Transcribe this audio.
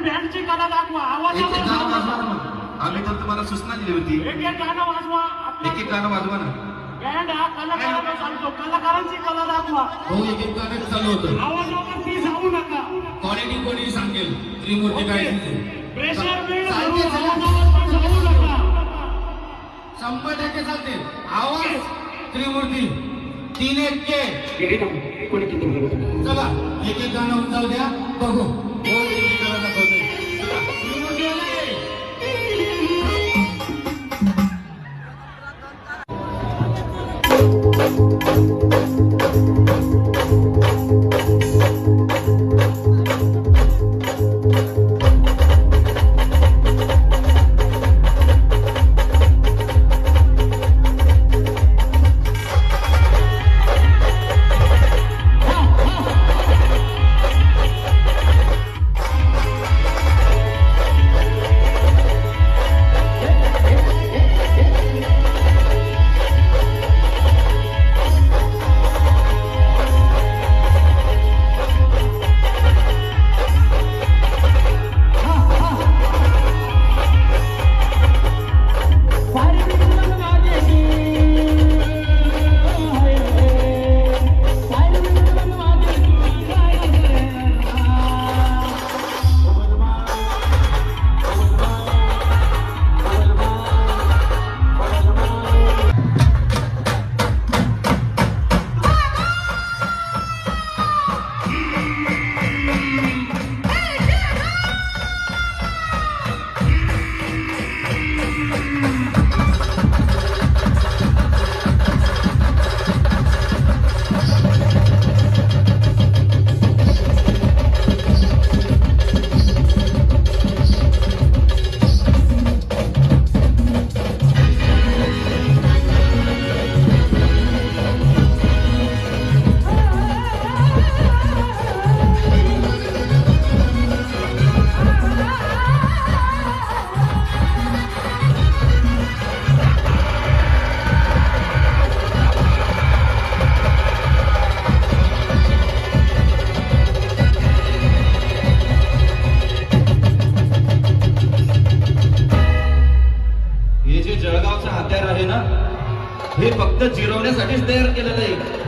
बँडची कला दाखवा. एक एक गाणं वाजवा ना मग. आम्ही तर तुम्हाला सूचना दिली होती. एक एक गाणं वाजवा. एक एक गाणं वाजवा ना. बँड हा कलाकारांना सांगतो, कलाकारांची कला दाखवा. हो एक एक गाणं चालू होतं. आवाजावरती जाऊ नका. क्वालिटी कोणी सांगेल त्रिमूर्ती काय प्रेशर बिल्ड करून आवाजावरती जाऊ नका. 100% चालते. आवाज त्रिमूर्ती 3-1 चला एक एक गाणं होऊन जाऊ द्या बघू. हो, एक एक गाणं दाखवतोय. चला, त्रिमूर्ती आले. हे जे जळगावचं हत्यार आहे ना, हे फक्त जिरवण्यासाठीच तयार केलेलं आहे.